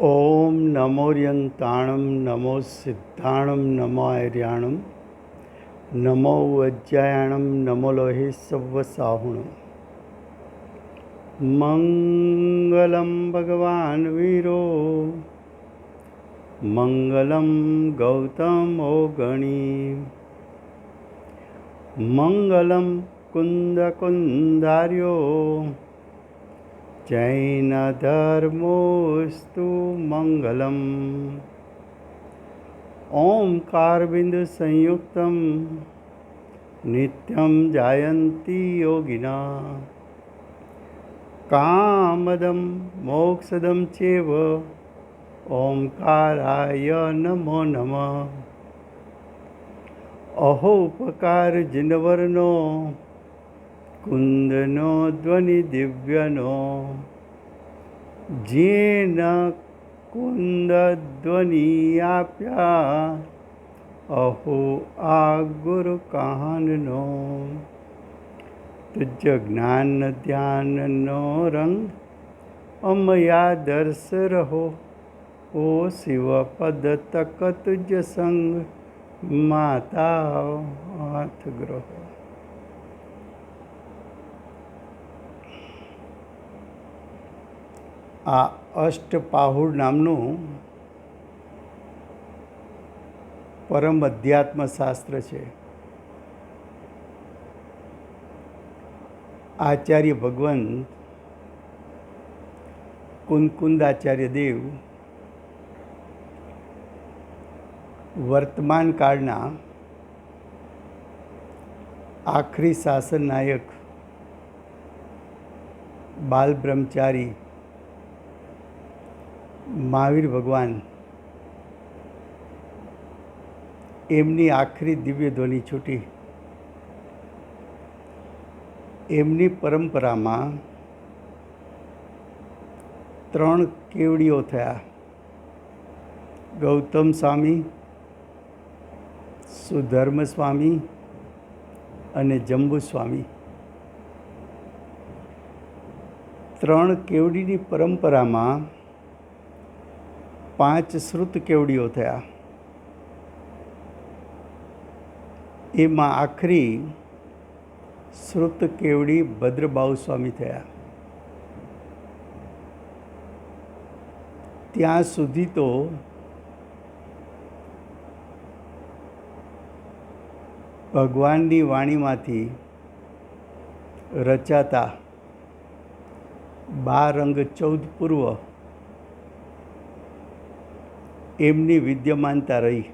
ओम नमो यंताणं नमो सिद्धाणं नमो आर्याणं नमो वज्रायणं नमो लोहे सव्वसाहुणं। मंगलं भगवान् वीरो मंगलं गौतमो गणी मंगलं कुन्दकुन्दार्यो जैनधर्मोऽस्तु मंगलम्। ओंकारबिन्दुसंयुक्तं नित्यं जायन्ति योगिना कामदं मोक्षदं चैव ओंकाराय नमो नमः। अहोपकार जिनवर्नो कुंदनो ध्वनि दिव्यनो जेन कुंद ध्वनि आप्या अहो आ गुरु कहाननो। तुझ ज्ञान ध्यान नो रंग अमया दर्श रहो ओ शिव पद तक तुझ संग माता हाथ ग्रहो। આ અષ્ટપાહુડ નામનું પરમ અધ્યાત્મ શાસ્ત્ર છે. આચાર્ય ભગવંત કુંદકુંદાચાર્ય દેવ વર્તમાન કાળના આખરી શાસન નાયક બાલ બ્રહ્મચારી મહાવીર ભગવાન એમની આખરી દિવ્ય ધ્વનિ છૂટી. એમની પરંપરામાં 3 કેવડીઓ થયા: ગૌતમ સ્વામી, સુધર્મ સ્વામી અને જંબુ સ્વામી. 3 કેવડીની પરંપરામાં 5 શ્રુત કેવડીઓ થયા. એમાં આખરી શ્રુત કેવડી ભદ્રબાહુ સ્વામી થયા. ત્યાં સુધી તો ભગવાનની વાણીમાંથી રચાતા 12 અંગ 14 પૂર્વ એમની વિદ્યમાનતા રહી.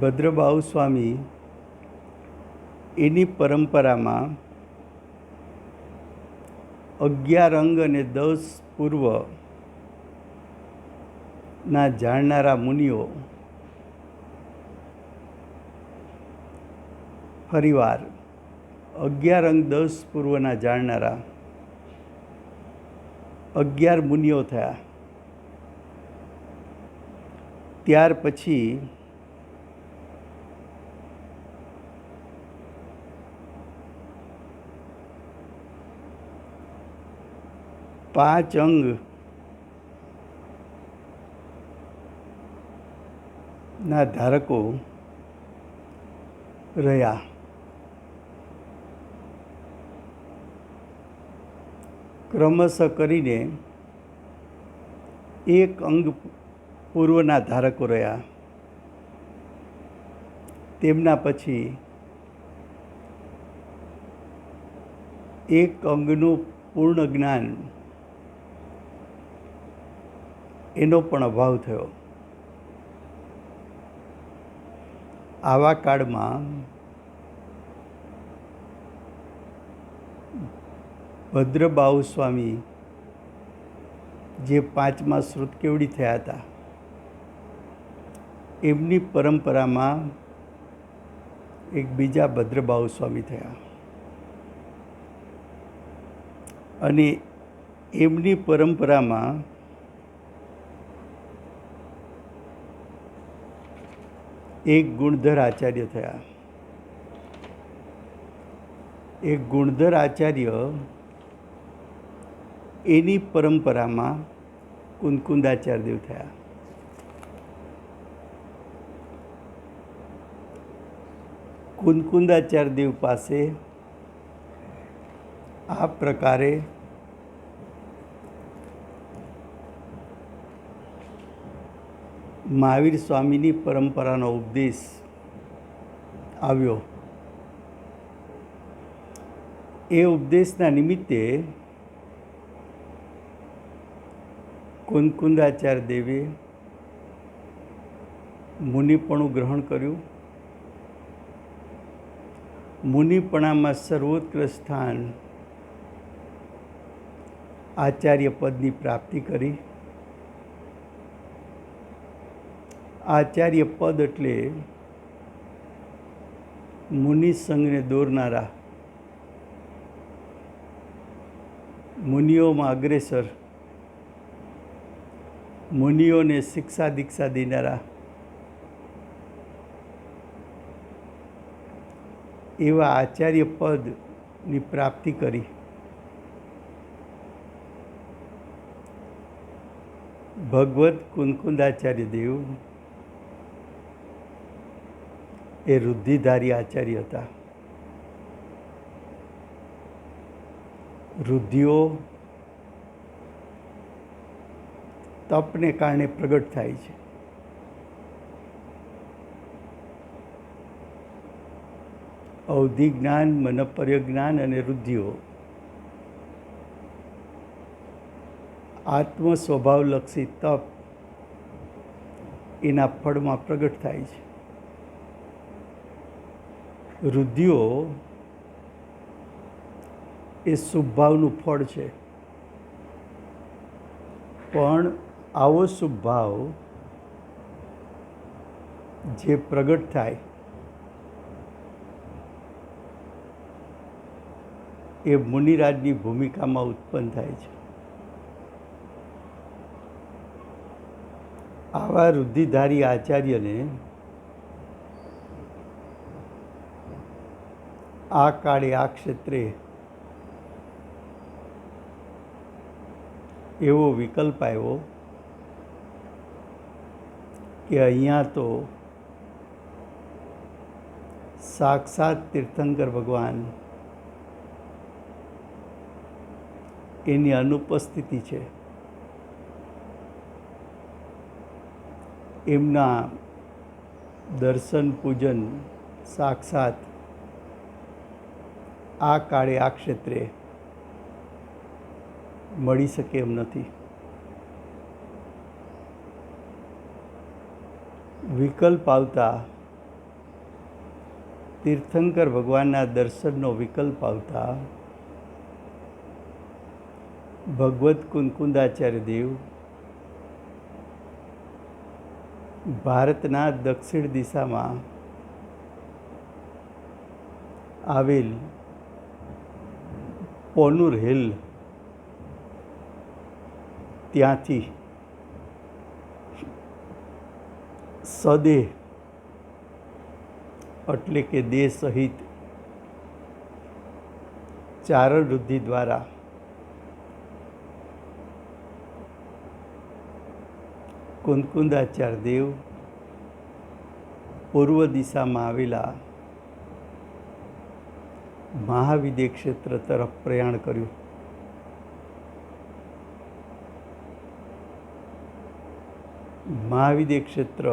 ભદ્રબાહુ સ્વામી એની પરંપરામાં 11 અંગ અને 10 પૂર્વના જાણનારા મુનિઓ ફરીવાર 11 અંગ 10 પૂર્વના જાણનારા 11 મુનિઓ થયા. ત્યાર પછી પાંચ અંગના ધારકો રહ્યા. ક્રમશઃ કરીને 1 અંગ પૂર્વના ધારકો રહ્યા. તેમના પછી 1 અંગનું પૂર્ણ જ્ઞાન એનો પણ અભાવ થયો. આવા કાળમાં ભદ્રબાહુ સ્વામી જે 5મા શ્રુત કેવડી થયા હતા, એમની પરંપરામાં એક બીજા ભદ્રબાહુ સ્વામી થયા અને એમની પરંપરામાં એક ગુણધર આચાર્ય થયા. એક ગુણધર આચાર્ય એની પરંપરામાં કુંદકુંદાચાર્ય દેવ થયા. કુંદકુંદાચાર્ય દેવ પાસે આ પ્રકારે મહાવીર સ્વામીની પરંપરાનો ઉપદેશ આવ્યો. એ ઉપદેશના નિમિત્તે કુંદકુંદાચાર્ય દેવે મુનિપણું ગ્રહણ કર્યું. મુનિપણામાં સર્વોત્કૃષ્ટ સ્થાન આચાર્ય પદની પ્રાપ્તિ કરી. આચાર્ય પદ એટલે મુનિ સંઘને દોરનારા, મુનિઓમાં અગ્રેસર, મુનિઓને શિક્ષા દીક્ષા દેનારા એવા આચાર્ય પદની પ્રાપ્તિ કરી. ભગવત કુંદકુંદાચાર્ય દેવ એ રુદ્ધિધારી આચાર્ય હતા. રુદ્ધિઓ તપને કારણે પ્રગટ થાય છે. અવધિ જ્ઞાન, મનપર્ય જ્ઞાન અને રુદ્ધિઓ આત્મ સ્વભાવલક્ષી તપ એના ફળમાં પ્રગટ થાય છે. રુદ્ધિઓ એ શુભ ભાવનું ફળ છે, પણ આવો શુભ ભાવ જે પ્રગટ થાય એ મુનિરાજની ભૂમિકામાં ઉત્પન્ન થાય છે. આવા રુદ્ધિધારી આચાર્યને આ કાળે આ ક્ષેત્રે એવો વિકલ્પ આવ્યો કે અહીંયા તો સાક્ષાત તીર્થંકર ભગવાન એની અનુપસ્થિતિ છે. એમના દર્શન પૂજન સાક્ષાત આ કાળે આ ક્ષેત્રે મળી શકે એમ નથી. વિકલ્પ આવતા, તીર્થંકર ભગવાનના દર્શનનો વિકલ્પ આવતા ભગવત કુંદકુંદાચાર્ય દેવ ભારતના દક્ષિણ દિશામાં આવેલ પોનુર હિલ ત્યાંથી સદેહ એટલે કે દેહ સહિત ચારણ વૃદ્ધિ દ્વારા કુંદકુંદાચાર્ય દેવ પૂર્વ દિશામાં આવેલા મહાવિદ્ય ક્ષેત્ર તરફ પ્રયાણ કર્યું. મહાવિદ્ય ક્ષેત્ર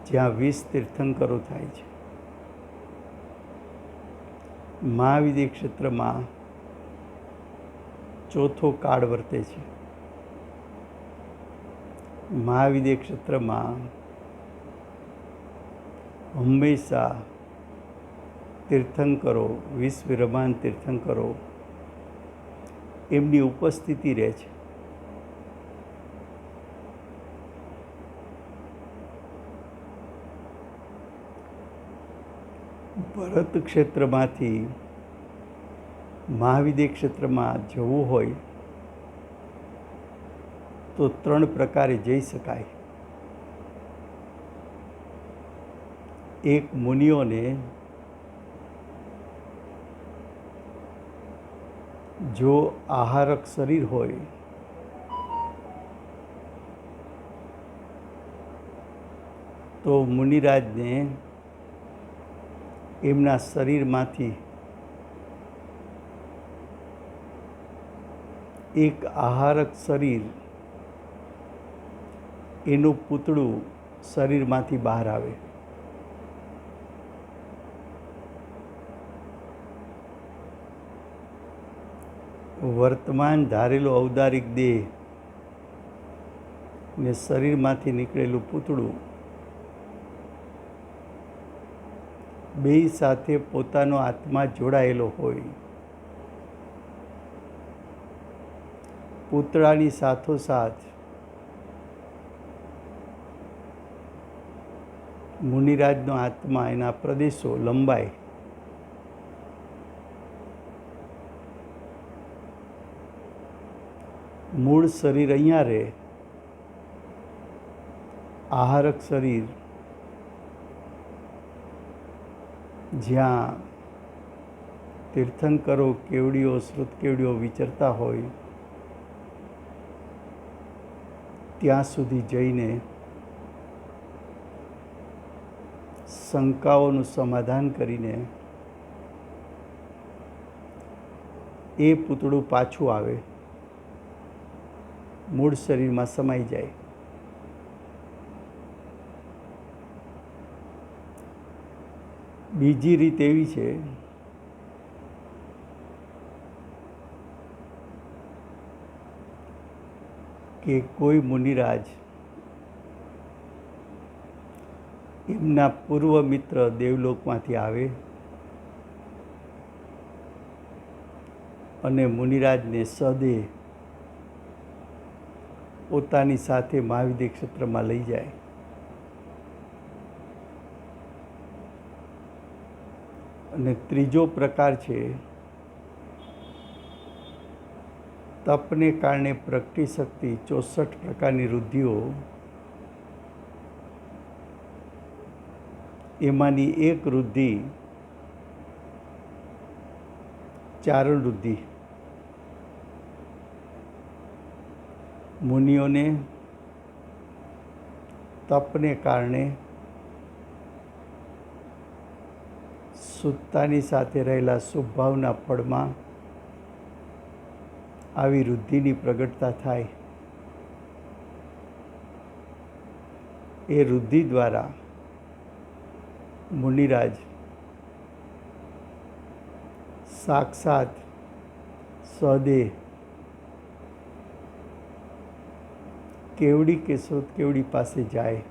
જ્યાં 20 તીર્થંકરો થાય છે. મહાવિદ્ય ક્ષેત્રમાં ચોથો કાળ વર્તે છે. મહાવિદ્ય ક્ષેત્રમાં હંમેશા તીર્થંકરો, વિશ્વવિરમાન તીર્થંકરો એમની ઉપસ્થિતિ રહે છે. ભરત ક્ષેત્રમાંથી મહાવિદ્ય ક્ષેત્રમાં જવું હોય તો 3 પ્રકારે જઈ શકાય. એક, મુનિઓને જો આહારક શરીર હોય તો મુનિરાજને એમના શરીરમાંથી એક આહારક શરીર એનું પૂતળું શરીરમાંથી બહાર આવે. વર્તમાન ધારેલો ઔદારિક દેહ ને શરીરમાંથી નીકળેલું પૂતળું બેય સાથે પોતાનો આત્મા જોડાયેલો હોય. પૂતળાની સાથોસાથ મુનિરાજનો આત્મા એના પ્રદેશો લંબાય. મૂળ શરીર અહીંયા રહે, આહારક શરીર જ્યાં તીર્થંકરો કેવડીઓ શ્રુત કેવડીઓ વિચરતા હોય ત્યાં સુધી જઈને શંકાઓનું સમાધાન કરીને એ પૂતળું પાછું આવે, મૂળ શરીરમાં સમાઈ જાય. બીજી રીત એવી છે કે કોઈ મુનિરાજ એમના પૂર્વ મિત્ર દેવલોકમાંથી આવે અને મુનિરાજને સદેહ પોતાની સાથે મહાવિદ્ય ક્ષેત્રમાં લઈ જાય. અને ત્રીજો પ્રકાર છે તપને કારણે પ્રગટી શકતી 64 પ્રકારની રુદ્ધિઓ, એમાંની એક રુદ્ધિ ચારણ રુદ્ધિ. મુનિઓને તપને કારણે સુત્તાની સાથે રહેલા શુભભાવના ફળમાં આવી રુદ્ધિની પ્રગટતા થાય. એ રુદ્ધિ દ્વારા મુનિરાજ સાક્ષાત સદેહ કેવડી કે શ્રુત કેવડી પાસે જાય.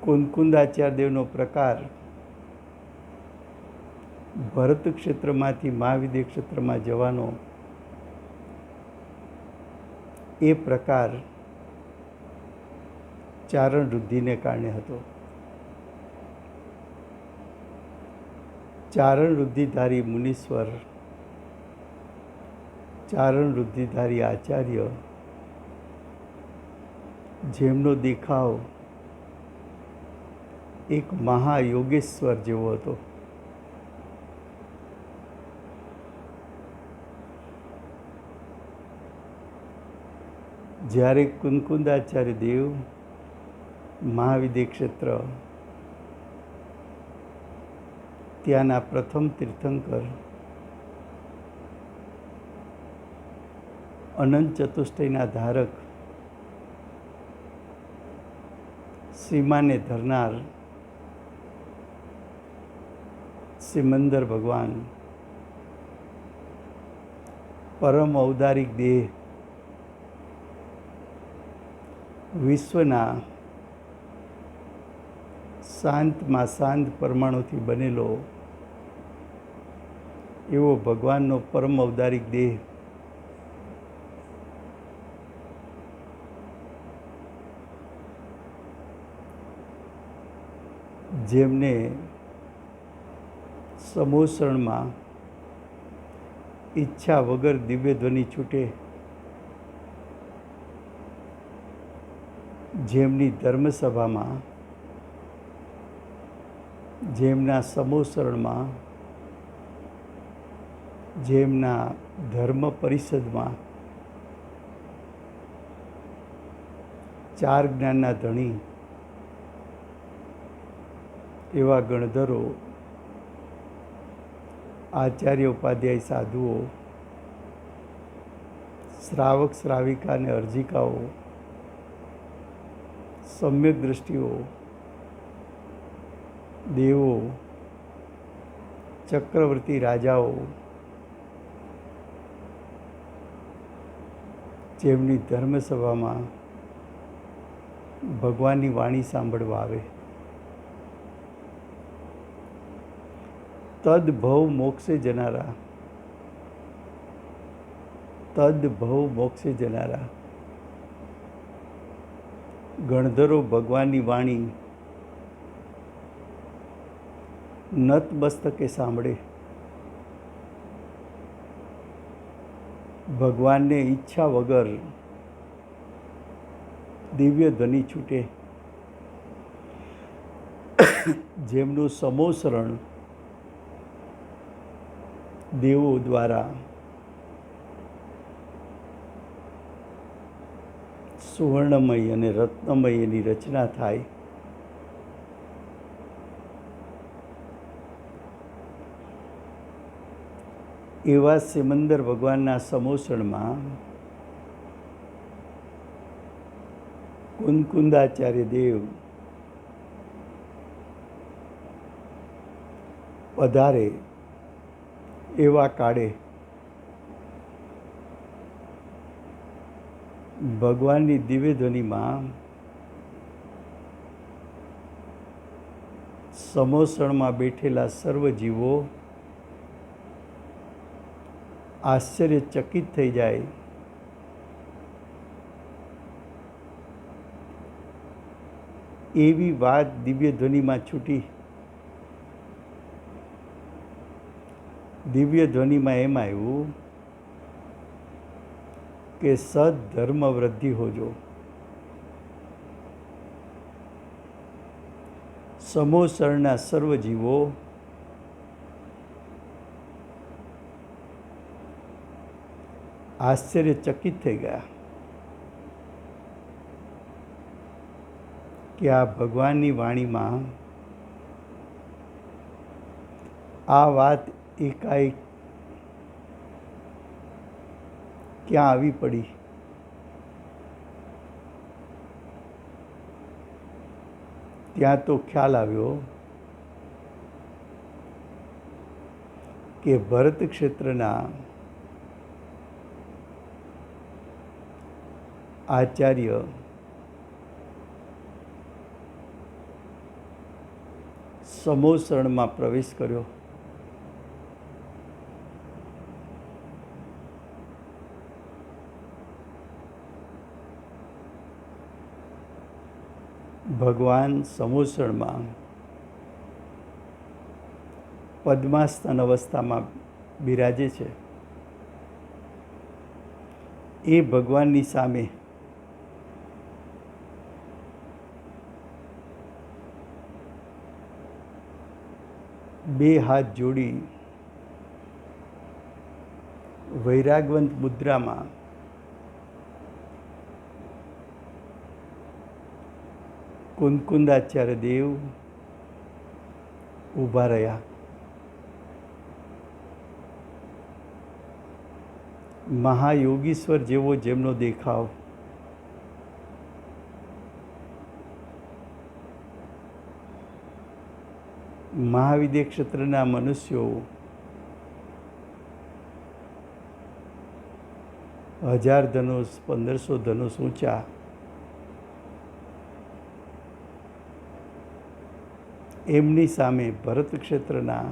કુંદકુંદાચાર્ય દેવનો પ્રકાર ભરત ક્ષેત્રમાંથી મહાવિદ્ય ક્ષેત્રમાં જવાનો એ પ્રકાર ચારણ રુદ્ધિને કારણે હતો. ચારણ રુદ્ધિધારી મુનીશ્વર, ચારણ રુદ્ધિધારી આચાર્ય, જેમનો દેખાવ એક મહાયોગેશ્વર જેવો હતો. જ્યારે કુંદકુંદાચાર્ય દેવ મહાવિદ્ય ક્ષેત્ર ત્યાંના પ્રથમ તીર્થંકર અનંત ચતુષ્ટયના ધારક સીમાને ધરનાર સિમંદર ભગવાન પરમ ઔદારિક દેહ વિશ્વના શાંતમાં શાંત પરમાણુથી બનેલો એવો ભગવાનનો પરમ ઔદારિક દેહ જેમને સમોસણમાં ઈચ્છા વગર દિવ્ય ધ્વનિ છૂટે, જેમની ધર્મસભામાં જેમના સમોસરણમાં, જેમના ધર્મ પરિષદમાં ચાર જ્ઞાનના ધણી એવા ગણધરો, આચાર્ય ઉપાધ્યાય સાધુઓ, શ્રાવક શ્રાવિકા અને અર્જિકાઓ, સમ્યક દ્રષ્ટિઓ, દેવો, ચક્રવર્તી રાજાઓ, જેમની ધર્મસભામાં ભગવાનની વાણી સાંભળવા આવે, તદભવ મોક્ષે જનારા, તદભવ મોક્ષે જનારા ગણધરો ભગવાનની વાણી નતમસ્તકે સાંભળે, ભગવાનને ઈચ્છા વગર દિવ્ય ધ્વનિ છૂટે, જેમનું સમોસરણ દેવો દ્વારા સુવર્ણમય અને રત્નમય એની રચના થાય, એવા સિમંદર ભગવાનના સમોસણમાં કુંદકુંદાચાર્ય દેવ પધારે એવા કાળે ભગવાનની દિવ્ય ધ્વનિમાં સમોસણમાં બેઠેલા સર્વ જીવો આશ્ચર્યચકિત થઈ જાય, એવી વાત દિવ્ય ધ્વનિમાં છૂટી. દિવ્ય ધ્વનિમાં એમ આવ્યું કે સદધર્મ વૃદ્ધિ હોજો, સમોસરના સર્વ જીવો આશ્ચર્યચકિત થઈ ગયા કે આ ભગવાનની વાણીમાં આ વાત એકાએક ક્યાં આવી પડી. ત્યાં તો ખ્યાલ આવ્યો કે ભરત ક્ષેત્રના આચાર્ય સમોસરણમાં પ્રવેશ કર્યો. ભગવાન સમોસણમાં પદ્માસન અવસ્થામાં બિરાજે છે. એ ભગવાનની સામે બે હાથ જોડી વૈરાગવંત મુદ્રામાં કુંદકુંદાચાર્ય દેવ ઊભા રહ્યા. મહાયોગીશ્વર જેવો જેમનો દેખાવ, મહાવિદ્ય ક્ષેત્રના મનુષ્યો 1000 ધનુષ 1500 ધનુષ ઊંચા, એમની સામે ભરત ક્ષેત્રના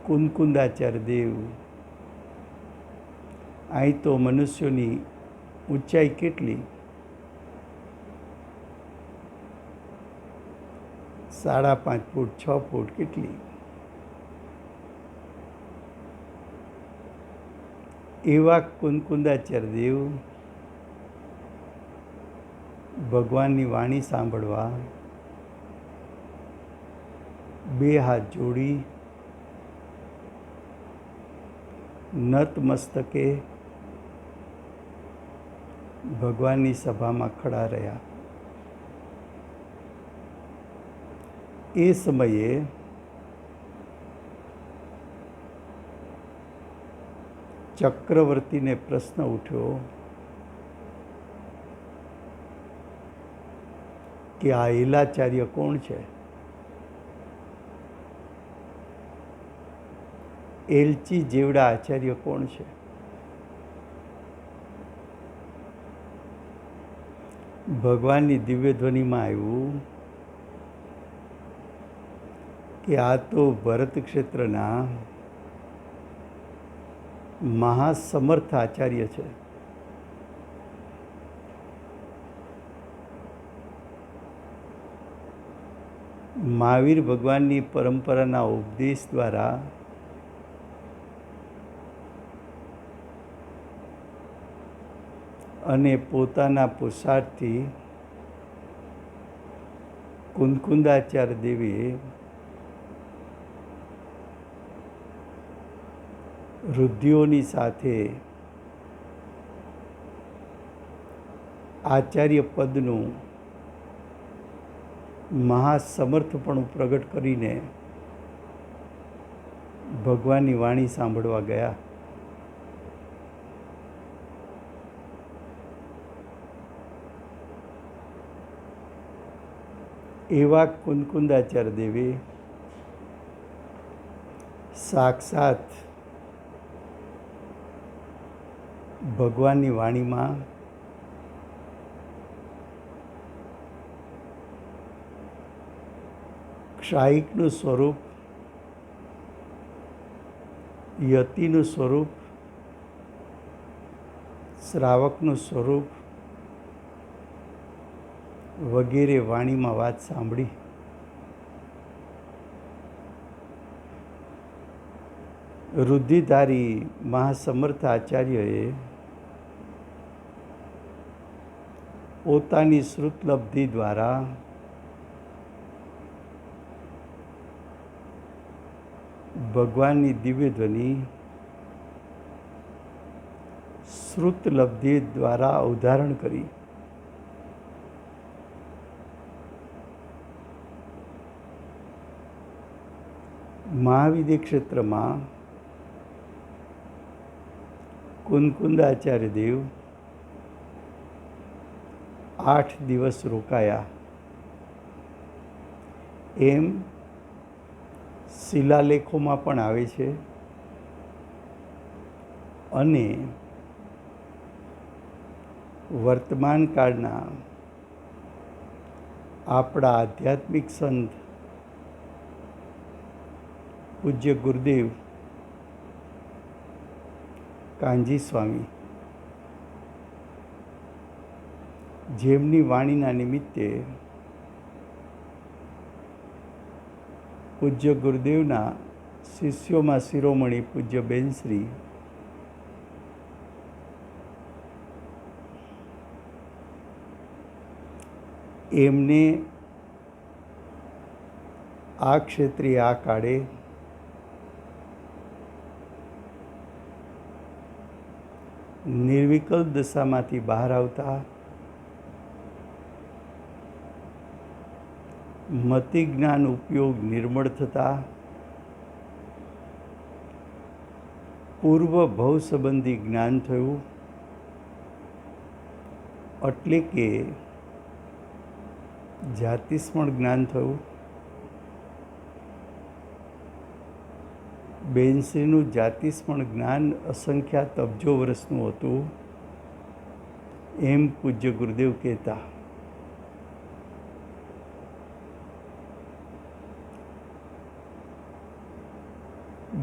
કુંદકુંદાચાર્ય દેવ. અહીં તો મનુષ્યોની ઊંચાઈ કેટલી, 5.5 ફૂટ 6 ફૂટ કેટલી. એવા કુંદકુંદાચાર્ય દેવ ભગવાનની વાણી સાંભળવા બે હાથ જોડી નત મસ્તકે ભગવાનની સભામાં ખડા રહ્યા. એ સમયે ચક્રવર્તીને પ્રશ્ન ઉઠ્યો કે આ ઈલાચાર્ય કોણ છે? એલચી જેવડા આચાર્ય કોણ છે? ભગવાનની દિવ્ય ધ્વનિમાં આવ્યું કે આ તો ભરત ક્ષેત્રના મહાસમર્થ આચાર્ય છે. મહાવીર ભગવાનની પરંપરાના ઉપદેશ દ્વારા અને પોતાના પુરુષાર્થથી કુંદકુંદાચાર્ય દેવીએ રુદ્ધિઓની સાથે આચાર્ય પદનું મહાસમર્થપણું પ્રગટ કરીને ભગવાનની વાણી સાંભળવા ગયા. એવા કુંદકુંદાચાર્ય દેવે સાક્ષાત ભગવાનની વાણીમાં ક્ષાયિકનું સ્વરૂપ, યતિનું સ્વરૂપ, શ્રાવકનું સ્વરૂપ વગેરે વાણીમાં વાત સાંભળી. રુદ્ધિધારી મહાસમર્થ આચાર્યએ પોતાની શ્રુતલબ્ધિ દ્વારા ભગવાનની દિવ્ય ધ્વનિ શ્રુતલબ્ધિ દ્વારા અવધારણ કરી. મહાવિદ્ય ક્ષેત્રમાં કુંદકુંદાચાર્ય દેવ 8 દિવસ રોકાયા. એમ શિલાલેખોમાં પણ આવે છે અને વર્તમાન કાળના આપણા આધ્યાત્મિક સંત પૂજ્ય ગુરુદેવ કાનજી સ્વામી, જેમની વાણીના નિમિત્તે પૂજ્ય ગુરુદેવના શિષ્યોમાં શિરોમણી પૂજ્ય બેનશ્રી એમને આ ક્ષેત્રે આ કાળે નિર્વિકલ્પ દશામાંથી બહાર આવતા મતિ જ્ઞાન ઉપયોગ નિર્મળ થતા પૂર્વ ભવ સંબંધી જ્ઞાન થયું. એટલે કે જાતિસ્મરણ જ્ઞાન થયું. બેનશ્રીનું જાતિસ્મરણ જ્ઞાન અસંખ્યાત અબજો વર્ષનું હતું એમ પૂજ્ય ગુરુદેવ કહેતા.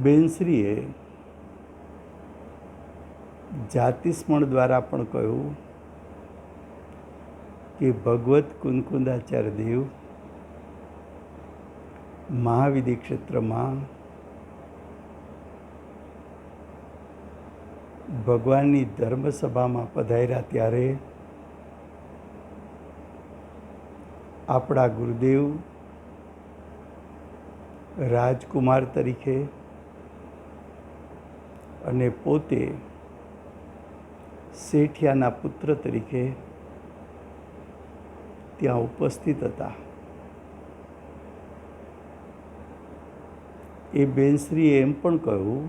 બેનશ્રીએ જાતિસ્મરણ દ્વારા પણ કહ્યું કે ભગવત કુંદકુંદાચાર્ય દેવ મહાવિદ્ય ક્ષેત્રમાં ભગવાનની ધર્મસભામાં પધાર્યા ત્યારે આપણા ગુરુદેવ રાજકુમાર તરીકે અને પોતે શેઠિયાના પુત્ર તરીકે ત્યાં ઉપસ્થિત હતા. એ બેનશ્રીએ એમ પણ કહ્યું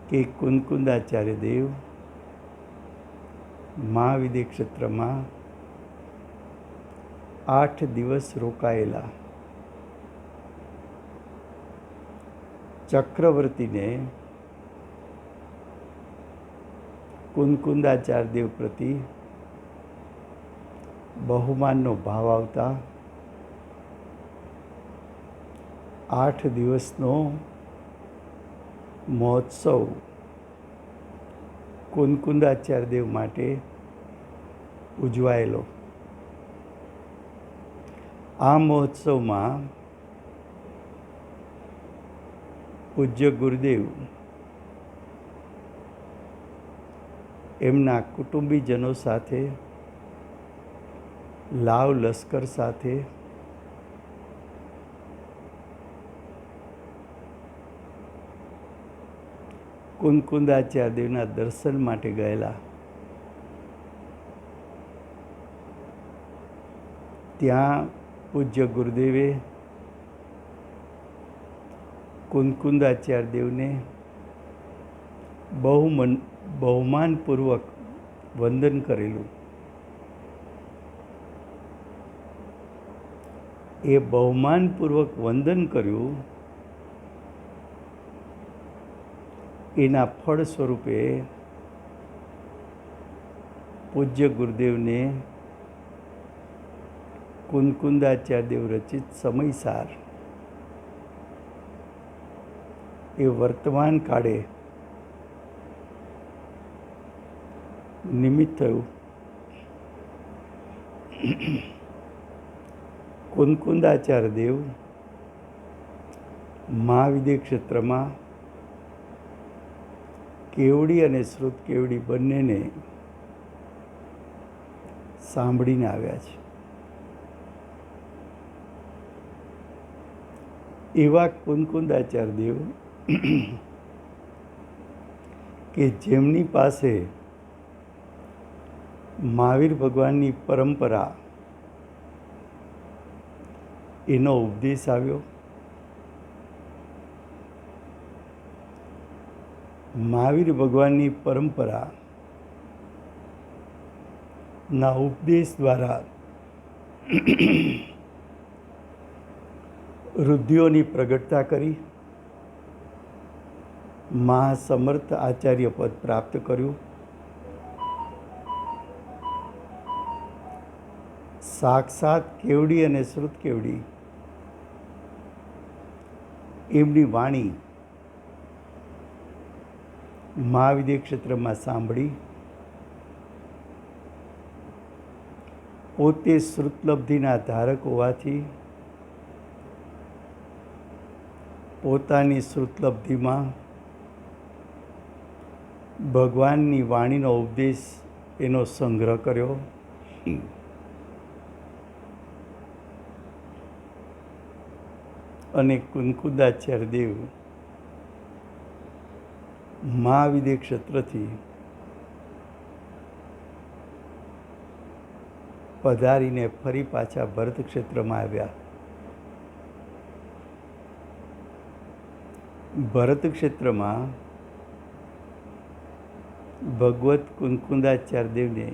કે કુંદકુંદાચાર્ય દેવ મહાવિદ્ય ક્ષેત્રમાં 8 દિવસ રોકાયેલા. ચક્રવર્તીને કુંદકુંદાચાર્ય દેવ પ્રતિ બહુમાનનો ભાવ આવતા 8 દિવસનો મહોત્સવ કુંદકુંદાચાર્ય દેવ માટે ઉજવાયેલો. આ મહોત્સવમાં પૂજ્ય ગુરુદેવ એમના કુટુંબીજનો સાથે, લાવ લશ્કર સાથે કુંદકુંદાચાર્ય દેવના દર્શન માટે ગયેલા. ત્યાં પૂજ્ય ગુરુદેવે કુંદકુંદાચાર્ય દેવને બહુમાનપૂર્વક વંદન કરેલું. એ બહુમાનપૂર્વક વંદન કર્યું એના ફળ સ્વરૂપે પૂજ્ય ગુરુદેવને કુંદકુંદાચાર્ય દેવ રચિત સમયસાર એ વર્તમાન કાળે નિમિત્ત થયું. કુંદકુંદાચાર્ય દેવ મહાવિદ્ય ક્ષેત્રમાં કેવડી અને શ્રુત કેવડી બંનેને સાંભળીને આવ્યા છે. એવા કુંદકુંદાચાર્ય દેવ કે જેમની પાસે મહાવીર ભગવાનની પરંપરા એનો ઉપદેશ આવ્યો. મહાવીર ભગવાનની પરંપરા ના ઉપદેશ દ્વારા રુદ્ધિઓની પ્રગટતા કરી મહાસમર્થ આચાર્ય પદ પ્રાપ્ત કર્યું. સાક્ષાત કેવડી અને શ્રુત કેવડી એમની વાણી મહાવિદ્ય ક્ષેત્રમાં સાંભળી પોતે શ્રુતલબ્ધિના ધારક હોવાથી પોતાની શ્રુતલબ્ધિમાં ભગવાનની વાણીનો ઉપદેશ એનો સંગ્રહ કર્યો. અને કુંદકુંદાચાર્ય દેવ મહાવિદ્ય ક્ષેત્રથી પધારીને ફરી પાછા ભરત ક્ષેત્રમાં આવ્યા. ભરત ક્ષેત્રમાં ભગવત કુંદકુંદાચાર્ય દેવને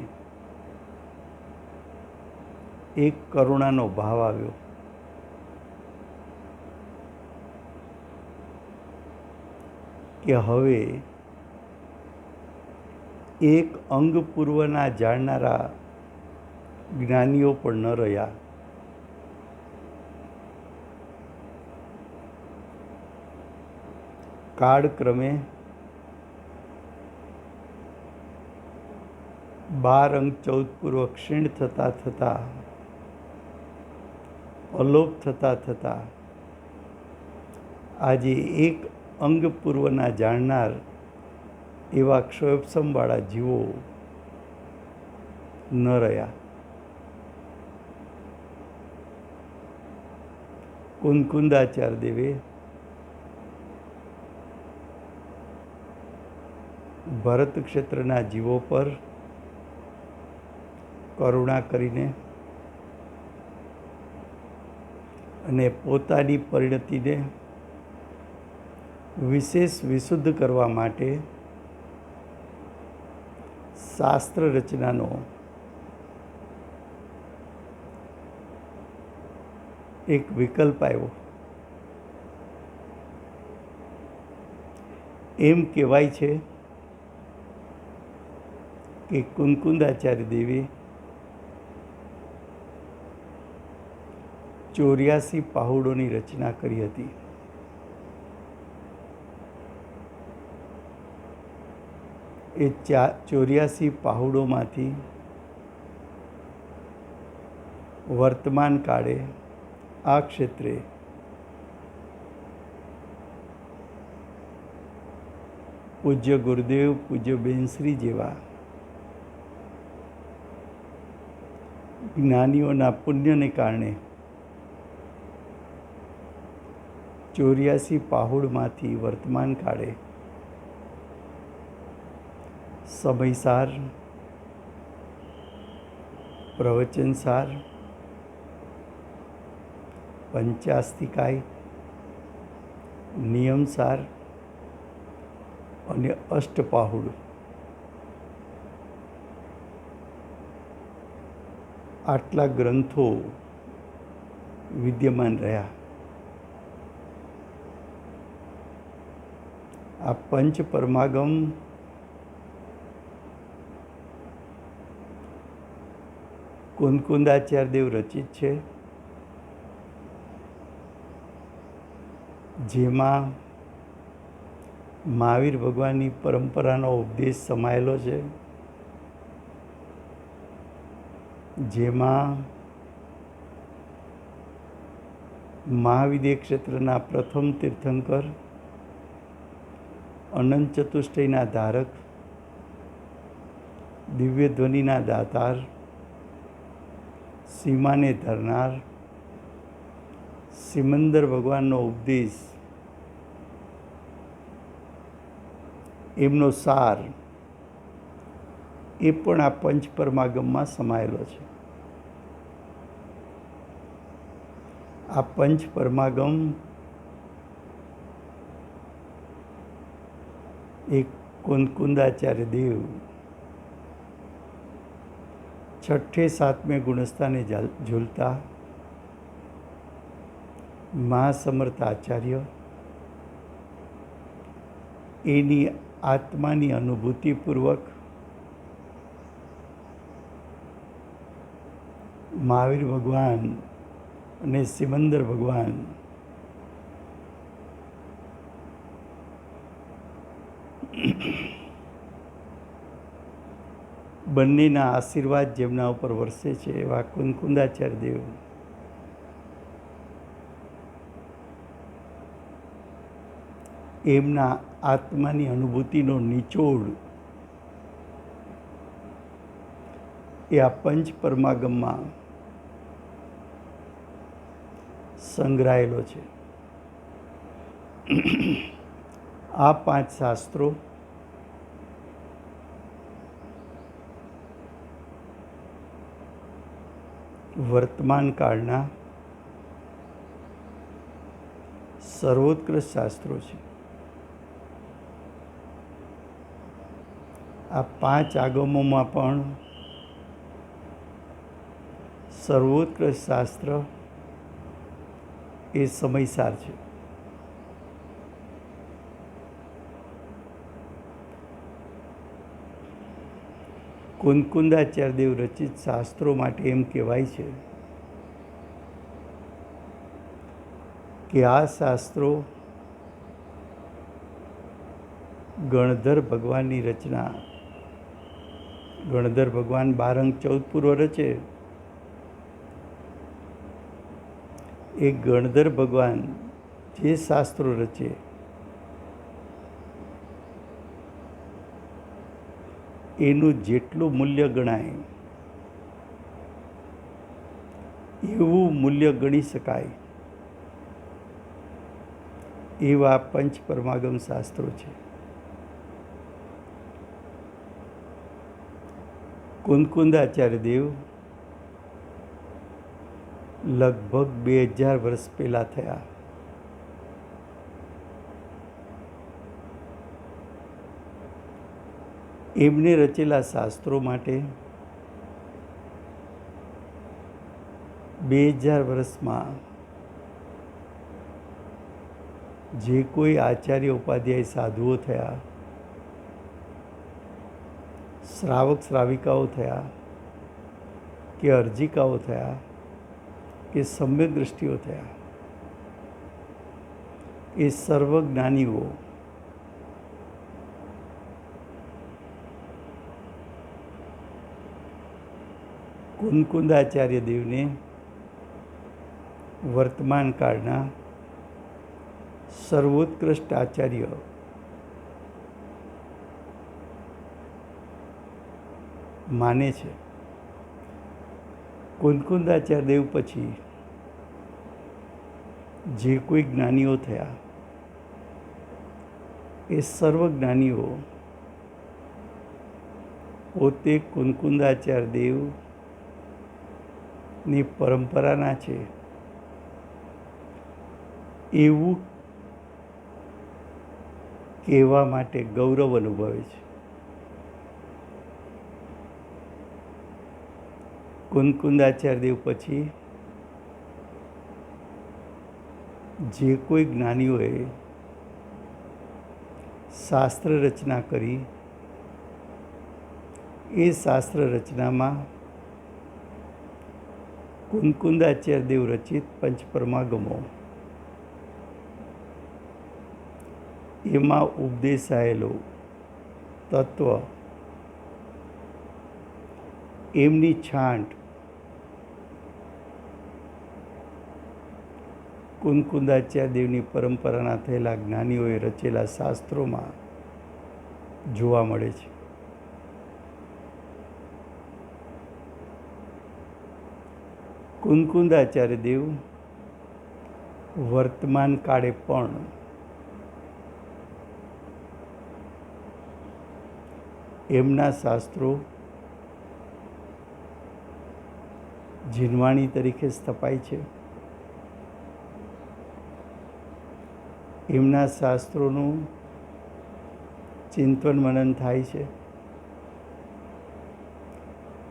એક કરુણાનો ભાવ આવ્યો. કે હવે એક અંગ પૂર્વના જાણનારા જ્ઞાનીઓ પણ ન રહ્યા. કાળક્રમે 12 અંગ 14 પૂર્વ ક્ષીણ થતાં થતાં અલોપ થતાં થતાં આજે એક અંગ પૂર્વના જાણનાર એવા ક્ષયોપશમવાળા જીવો ન રહ્યા. કુંકુંદાચાર્ય દેવે ભરત ક્ષેત્રના જીવો પર કરુણા કરીને અને પોતાની પરિણતિને વિશેષ વિશુદ્ધ કરવા માટે શાસ્ત્ર રચનાનો એક વિકલ્પ આવ્યો. એમ કહેવાય છે કે કુંકુંદાચાર્ય દેવે 84 પહાડોની રચના કરી હતી. એ 84 પહાડોમાંથી વર્તમાન કાળે આ ક્ષેત્રે પૂજ્ય ગુરુદેવ, પૂજ્ય બેનશ્રી જેવા જ્ઞાનીઓના પુણ્યને કારણે 84 પહાડમાંથી વર્તમાન કાળે સમયસાર, પ્રવચનસાર, પંચાસ્તિકાય, નિયમસાર અને અષ્ટપહાડ આટલા ગ્રંથો વિદ્યમાન રહ્યા. આ પંચ પરમાગમ કુંકુંદાચાર્ય દેવ રચિત છે, જેમાં મહાવીર ભગવાનની પરંપરાનો ઉપદેશ સમાયેલો છે, જેમાં મહાવિદ્ય ક્ષેત્રના પ્રથમ તીર્થંકર, અનંત ચતુષ્ટયના ધારક, દિવ્ય ધ્વનિના દાતાર, સીમાને ધરનાર સિમંદર ભગવાનનો ઉપદેશ, એમનો સાર એ પણ આ પંચ પરમાગમમાં સમાયેલો છે. આ પંચ પરમાગમ એક કુંકુંદાચાર્ય દેવ 6ઠે 7મે ગુણસ્થાને ઝૂલતા મહાસમર્થ આચાર્ય એની આત્માની અનુભૂતિપૂર્વક મહાવીર ભગવાન અને સિમંદર ભગવાન બંનેના આશીર્વાદ જેમના ઉપર વરસે છે એવા કુંકુંદાચાર્ય દેવ એમના આત્માની અનુભૂતિનો નિચોડ એ આ પંચ પરમાગમમાં સંગ્રહાયેલો છે. આ 5 શાસ્ત્રો વર્તમાન કાળના સર્વોત્કૃષ્ટ શાસ્ત્રો છે. આ 5 આગમોમાં પણ સર્વોત્કૃષ્ટ શાસ્ત્ર એ સમયસાર છે. કુંકુંદાચાર્ય દેવ રચિત શાસ્ત્રો માટે એમ કહેવાય છે કે આ શાસ્ત્રો ગણધર ભગવાનની રચના, ગણધર ભગવાન 12 અંક 14 પૂર્વ રચે, એ ગણધર ભગવાન જે શાસ્ત્રો રચે એનું જેટલું મૂલ્ય ગણાય એવું મૂલ્ય ગણી શકાય એવા પંચ પરમાગમ શાસ્ત્રો છે. કુંદકુંદાચાર્ય દેવ લગભગ 2000 વર્ષ પહેલાં થયા. એમને રચેલા શાસ્ત્રો માટે 2000 વર્ષમાં જે કોઈ આચાર્ય ઉપાધ્યાય સાધુઓ થયા, શ્રાવક શ્રાવિકાઓ થયા, કે અર્જિકાઓ થયા, કે સમ્યક દ્રષ્ટિઓ થયા, એ સર્વજ્ઞાનીઓ કુંદકુંદાચાર્ય દેવને વર્તમાન કાળના સર્વોત્કૃષ્ટ આચાર્ય માને છે. કુંદકુંદાચાર્ય દેવ પછી જે કોઈ જ્ઞાનીઓ થયા, એ સર્વજ્ઞાનીઓ પોતે કુંદકુંદાચાર્ય દેવની પરંપરાના છે એવું કહેવા માટે ગૌરવ અનુભવે છે. કુંદકુંદાચાર્ય દેવ પછી જે કોઈ જ્ઞાનીઓએ શાસ્ત્ર રચના કરી, એ શાસ્ત્ર રચનામાં કુંદકુંદાચાર્ય દેવ રચિત પંચ પરમાગમો, એમાં ઉપદેશાયેલું તત્વ, એમની છાંટ કુંદકુંદાચાર્ય દેવની પરંપરાના થયેલા જ્ઞાનીઓએ રચેલા શાસ્ત્રોમાં જોવા મળે છે. કુંદકુંદાચાર્ય દેવ વર્તમાન કાળે પણ એમના શાસ્ત્રો જીનવાણી તરીકે સ્થપાય છે. એમના શાસ્ત્રોનું ચિંતન મનન થાય છે.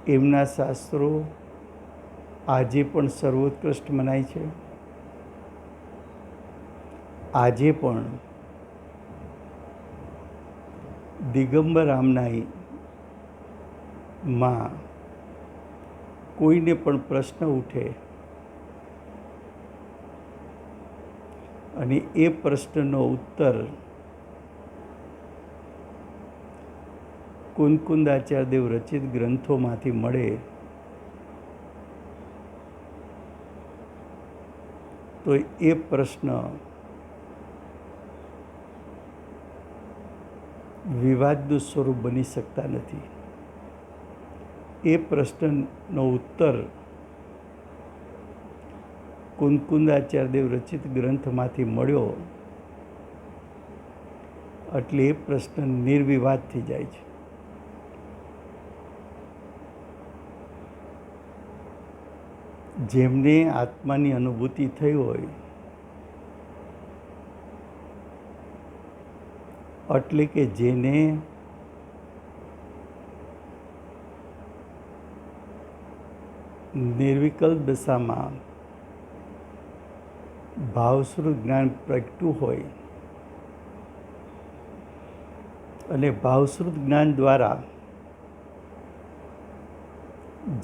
એમના શાસ્ત્રો આજે પણ સર્વોત્કૃષ્ટ મનાય છે. આજે પણ દિગંબર રામનાઈમાં કોઈને પણ પ્રશ્ન ઉઠે અને એ પ્રશ્નનો ઉત્તર કુંદકુંદાચાર્ય દેવ રચિત ગ્રંથોમાંથી મળે તો એ પ્રશ્ન વિવાદનું સ્વરૂપ બની શકતા નથી. એ પ્રશ્નનો ઉત્તર કુંદકુંદાચાર્ય દેવ રચિત ગ્રંથમાંથી મળ્યો એટલે એ પ્રશ્ન નિર્વિવાદ થઈ જાય છે. જેમને આત્માની અનુભૂતિ થઈ હોય, એટલે કે જેને નિર્વિકલ્પ દશામાં ભાવસ્વરૂપ જ્ઞાન પ્રગટ્યું હોય અને ભાવસ્વરૂપ જ્ઞાન દ્વારા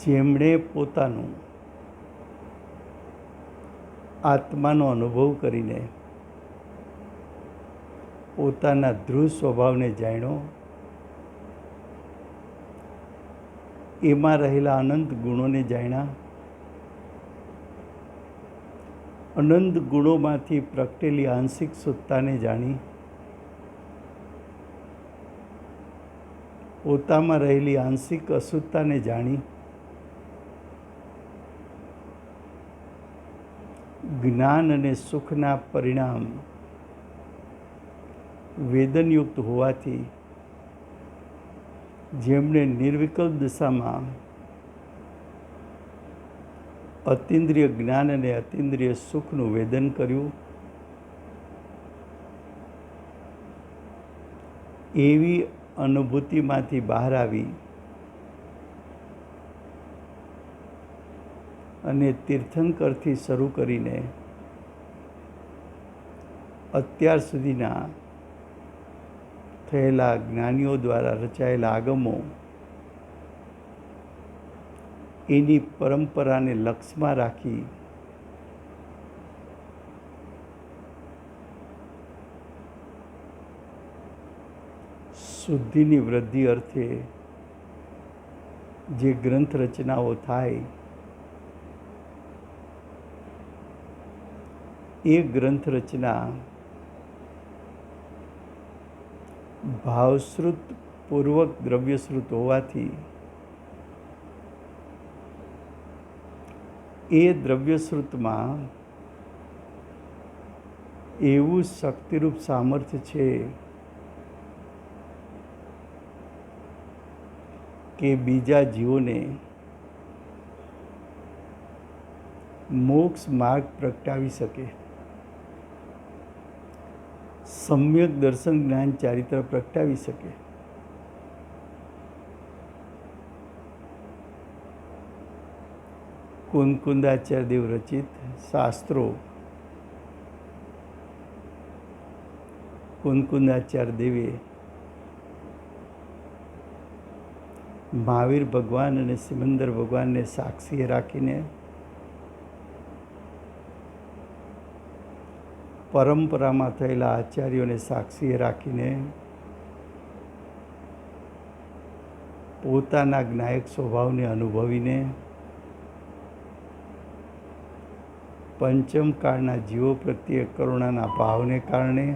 જેમણે પોતાનું આત્માનો અનુભવ કરીને પોતાના ધ્રુવ સ્વભાવને જાણ્યો, એમાં રહેલા અનંત ગુણોને જાણ્યા, અનંત ગુણોમાંથી પ્રગટેલી આંશિક શુદ્ધતાને જાણી, પોતામાં રહેલી આંશિક અશુદ્ધતાને જાણી, જ્ઞાન અને સુખના પરિણામ વેદનયુક્ત હોવાથી જેમણે નિર્વિકલ્પ દશામાં અતિન્દ્રિય જ્ઞાન અને અતિન્દ્રિય સુખનું વેદન કર્યું, એવી અનુભૂતિમાંથી બહાર આવી અને તીર્થંકરથી શરૂ કરીને અત્યાર સુધીના થયેલા જ્ઞાનીઓ દ્વારા રચાયેલા આગમો એની પરંપરાને લક્ષમાં રાખી શુદ્ધિની વૃદ્ધિ અર્થે જે ગ્રંથ રચનાઓ થાય એ ગ્રંથ રચના ભાવશ્રુત પૂર્વક દ્રવ્યશ્રુત હોવાથી એ દ્રવ્યશ્રુતમાં એવું શક્તિરૂપ સામર્થ્ય છે કે બીજા જીવોને મોક્ષ માર્ગ પ્રગટાવી શકે, સમ્યક દર્શન જ્ઞાન ચારિત્ર પ્રગટાવી શકે. કુંદકુંદાચાર્ય દેવ રચિત શાસ્ત્રો, કુંદકુંદાચાર્ય દેવે મહાવીર ભગવાન અને સિમંદર ભગવાનને સાક્ષી રાખીને પરંપરામાં થયેલા આચાર્યોને સાક્ષી રાખીને પોતાના જ્ઞાયક સ્વભાવને અનુભવીને પંચમ કાળના જીવો પ્રત્યે કરુણાના ભાવને કારણે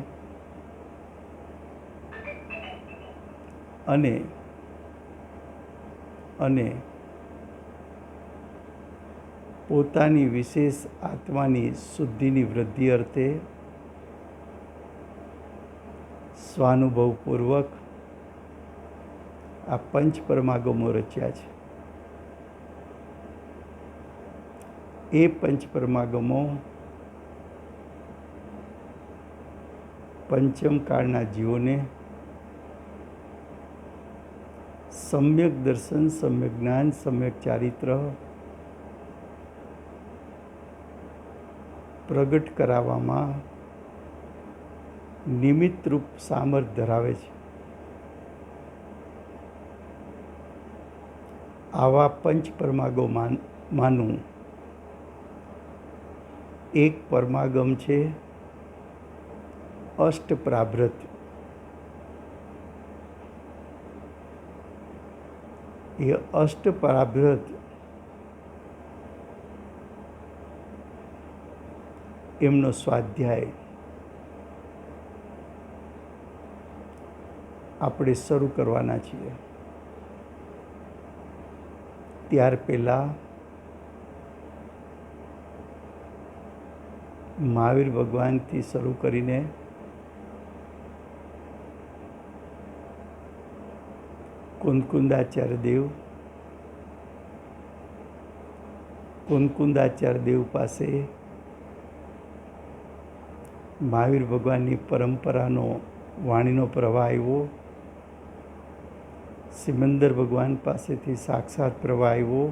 અને પોતાની વિશેષ આત્માની શુદ્ધિની વૃદ્ધિ અર્થે સ્વાનુભવપૂર્વક આ પંચ પરમાગમો રચ્યા છે. એ પંચ પરમાગમો પંચમ કાળના જીવોને સમ્યક દર્શન, સમ્યક જ્ઞાન, સમ્યક ચારિત્ર પ્રગટ કરાવવામાં નિમિત્તરૂપ સામર્થ્ય ધરાવે છે. આવા પંચ પરમાગમોમાંનું એક પરમાગમ છે અષ્ટપ્રાભૃત. એ અષ્ટપ્રાભૃત એમનો સ્વાધ્યાય આપણે શરૂ કરવાના છીએ. ત્યાર પહેલાં મહાવીર ભગવાનથી શરૂ કરીને કુંદકુંદાચાર્ય દેવ પાસે મહાવીર ભગવાનની પરંપરાનો વાણીનો પ્રવાહ આવ્યો. સિમંદર ભગવાન પાસેથી સાક્ષાત પ્રવાહ આવ્યો.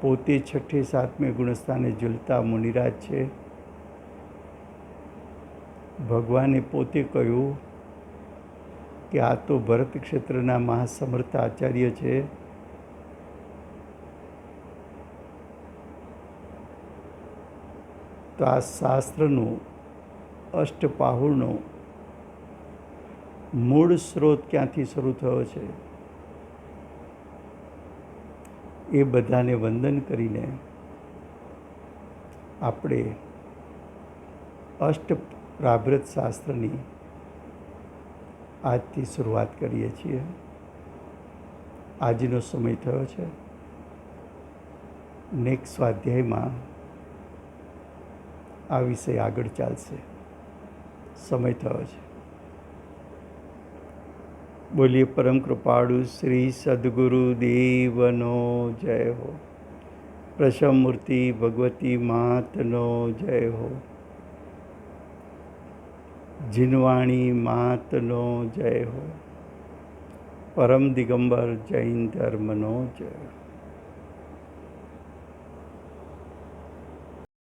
પોતે છઠ્ઠે સાતમે ગુણસ્થાને ઝૂલતા મુનિરાજ છે. ભગવાને પોતે કહ્યું કે આ તો ભરત ક્ષેત્રના મહાસમર્થ આચાર્ય છે. તો આ શાસ્ત્રનું અષ્ટપાહુરનો મૂળ સ્ત્રોત ક્યાંથી શરૂ થયો છે એ બધાને વંદન કરીને આપણે અષ્ટપ્રાભૃત શાસ્ત્રની આજથી શરૂઆત કરીએ છીએ. આજનો સમય થયો છે. નેક્સ્ટ સ્વાધ્યાયમાં આ વિષય આગળ ચાલશે. સમય થયો છે. બોલીએ પરમ કૃપાળુ શ્રી સદગુરુ દેવનો જય હો. પ્રસમમૂર્તિ ભગવતી માતનો જય હો. જીનવાણી માતનો જય હો. પરમ દિગંબર જૈન ધર્મનો જય હો.